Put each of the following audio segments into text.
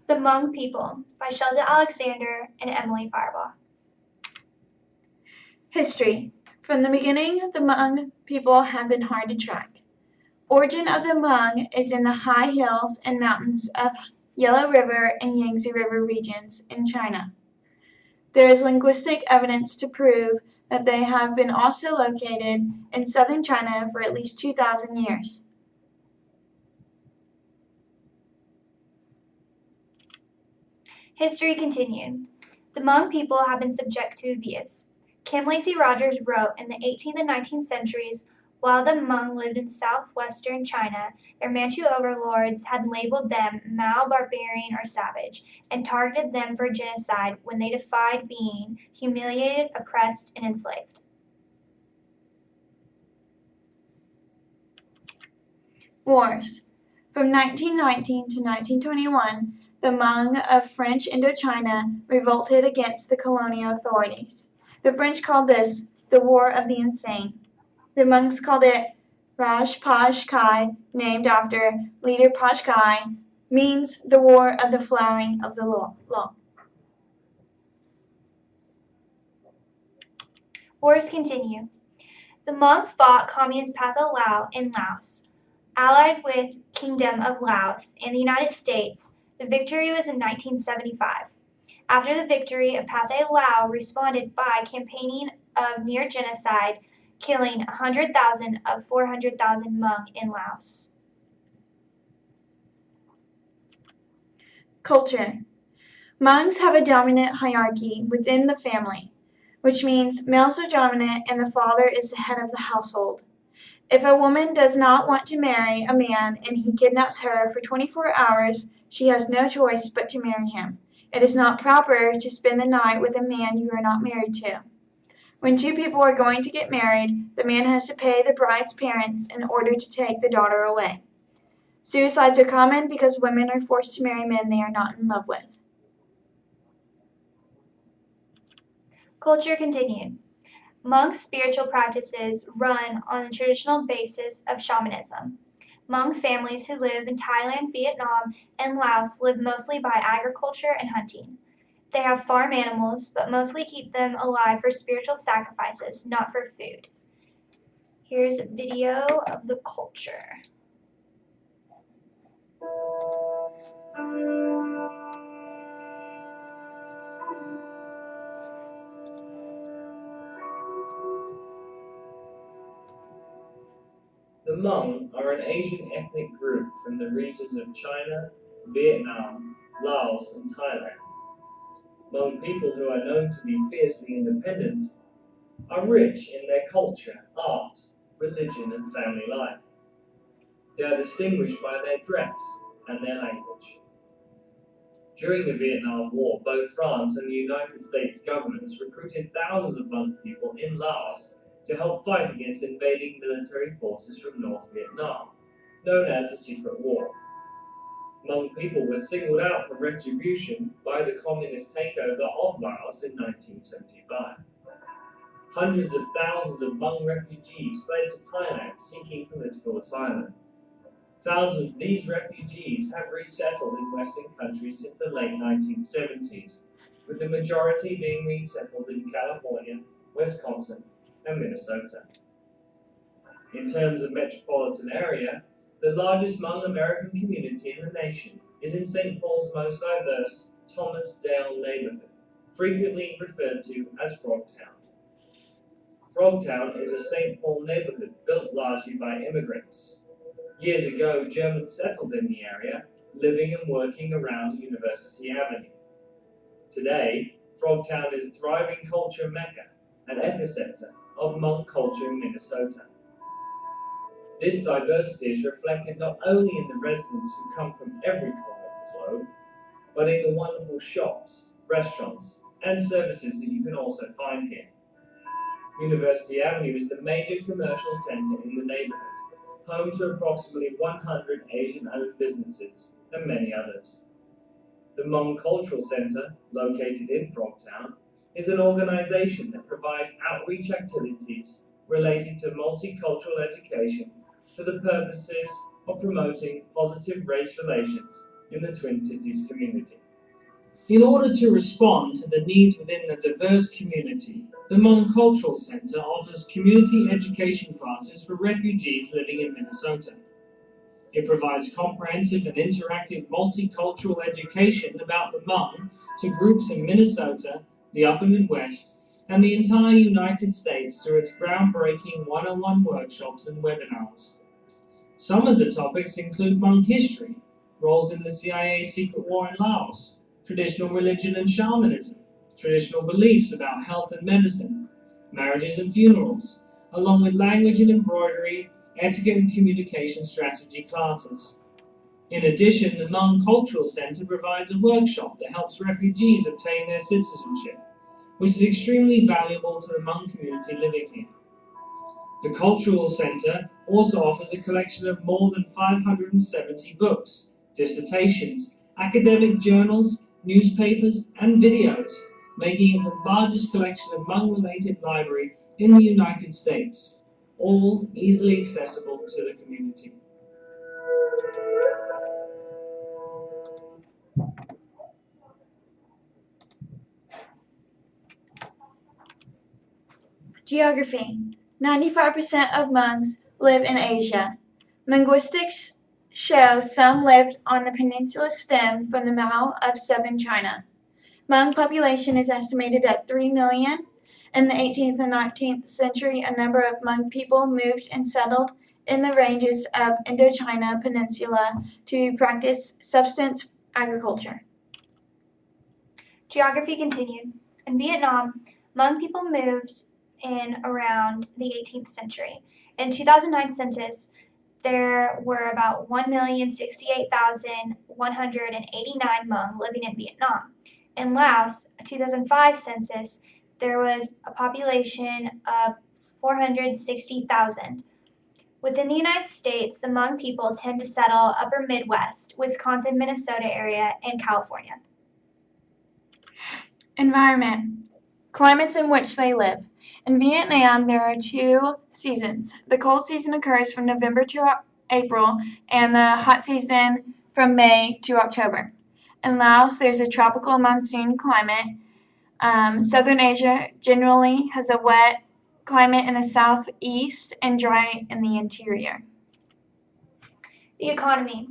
The Hmong People by Sheldon Alexander and Emily Firebaugh. History. From the beginning, the Hmong people have been hard to track. Origin of the Hmong is in the high hills and mountains of Yellow River and Yangtze River regions in China. There is linguistic evidence to prove that they have been also located in southern China for at least 2,000 years. History continued. The Hmong people have been subject to abuse. Kim Lacey Rogers wrote in the 18th and 19th centuries, while the Hmong lived in southwestern China, their Manchu overlords had labeled them Mao, barbarian, or savage, and targeted them for genocide when they defied being humiliated, oppressed, and enslaved. Wars. From 1919 to 1921, the Hmong of French Indochina revolted against the colonial authorities. The French called this the War of the Insane. The Hmongs called it Raj Paj Kai, named after leader Paj Kai, means the War of the Flowering of the Law. Wars continue. The Hmong fought Communist Pathet Lao in Laos. Allied with Kingdom of Laos and the United States, the victory was in 1975. After the victory, Pathet Lao responded by campaigning of near genocide, killing 100,000 of 400,000 Hmong in Laos. Culture. Hmongs have a dominant hierarchy within the family, which means males are dominant and the father is the head of the household. If a woman does not want to marry a man and he kidnaps her for 24 hours, she has no choice but to marry him. It is not proper to spend the night with a man you are not married to. When two people are going to get married, the man has to pay the bride's parents in order to take the daughter away. Suicides are common because women are forced to marry men they are not in love with. Culture continued. Hmong spiritual practices run on the traditional basis of shamanism. Hmong families who live in Thailand, Vietnam, and Laos live mostly by agriculture and hunting. They have farm animals, but mostly keep them alive for spiritual sacrifices, not for food. Here's a video of the culture. The Hmong are an Asian ethnic group from the regions of China, Vietnam, Laos, and Thailand. Hmong people who are known to be fiercely independent are rich in their culture, art, religion, and family life. They are distinguished by their dress and their language. During the Vietnam War, both France and the United States governments recruited thousands of Hmong people in Laos to help fight against invading military forces from North Vietnam, known as the Secret War. Hmong people were singled out for retribution by the communist takeover of Laos in 1975. Hundreds of thousands of Hmong refugees fled to Thailand seeking political asylum. Thousands of these refugees have resettled in Western countries since the late 1970s, with the majority being resettled in California, Wisconsin, and Minnesota. In terms of metropolitan area, the largest Hmong American community in the nation is in St. Paul's most diverse Thomasdale neighborhood, frequently referred to as Frogtown. Frogtown is a St. Paul neighborhood built largely by immigrants. Years ago, Germans settled in the area, living and working around University Avenue. Today, Frogtown is a thriving culture mecca, an epicenter of Hmong culture in Minnesota. This diversity is reflected not only in the residents who come from every corner of the globe, but in the wonderful shops, restaurants, and services that you can also find here. University Avenue is the major commercial center in the neighborhood, home to approximately 100 Asian-owned businesses and many others. The Hmong Cultural Center, located in Frogtown, is an organization that provides outreach activities related to multicultural education for the purposes of promoting positive race relations in the Twin Cities community. In order to respond to the needs within the diverse community, the Hmong Cultural Center offers community education classes for refugees living in Minnesota. It provides comprehensive and interactive multicultural education about the Hmong to groups in Minnesota, the Upper Midwest, and the entire United States through its groundbreaking one-on-one workshops and webinars. Some of the topics include Hmong history, roles in the CIA's secret war in Laos, traditional religion and shamanism, traditional beliefs about health and medicine, marriages and funerals, along with language and embroidery, etiquette and communication strategy classes. In addition, the Hmong Cultural Center provides a workshop that helps refugees obtain their citizenship, which is extremely valuable to the Hmong community living here. The Cultural Center also offers a collection of more than 570 books, dissertations, academic journals, newspapers, and videos, making it the largest collection of Hmong-related library in the United States, all easily accessible to the community. Geography. 95% of Hmongs live in Asia. Linguistics show some lived on the peninsula stem from the Mao of southern China. Hmong population is estimated at 3 million. In the 18th and 19th century, a number of Hmong people moved and settled in the ranges of Indochina Peninsula to practice subsistence agriculture. Geography continued. In Vietnam, Hmong people moved in around the 18th century. In 2009 census, there were about 1,068,189 Hmong living in Vietnam. In Laos, a 2005 census, there was a population of 460,000. Within the United States, the Hmong people tend to settle upper Midwest, Wisconsin, Minnesota area, and California. Environment. Climates in which they live. In Vietnam, there are 2 seasons. The cold season occurs from November to April, and the hot season from May to October. In Laos, there's a tropical monsoon climate. Southern Asia generally has a wet climate in the southeast and dry in the interior. The economy.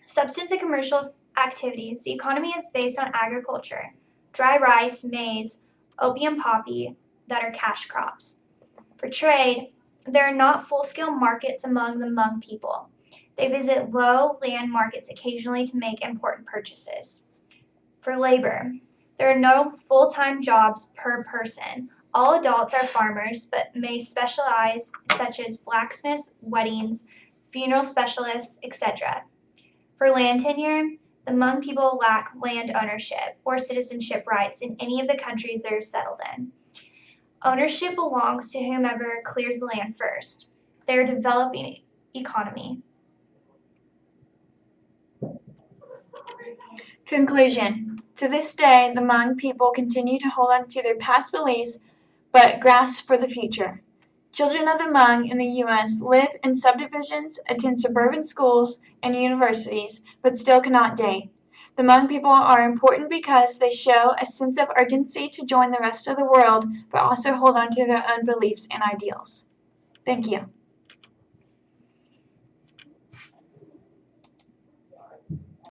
Subsistence and commercial activities. The economy is based on agriculture, dry rice, maize, opium poppy that are cash crops. For trade, there are not full-scale markets among the Hmong people. They visit low-land markets occasionally to make important purchases. For labor, there are no full-time jobs per person. All adults are farmers but may specialize such as blacksmiths, weddings, funeral specialists, etc. For land tenure, the Hmong people lack land ownership or citizenship rights in any of the countries they're settled in. Ownership belongs to whomever clears the land first. They're a developing economy. Conclusion. To this day, the Hmong people continue to hold on to their past beliefs but grasp for the future. Children of the Hmong in the U.S. live in subdivisions, attend suburban schools and universities, but still cannot date. The Hmong people are important because they show a sense of urgency to join the rest of the world, but also hold on to their own beliefs and ideals. Thank you.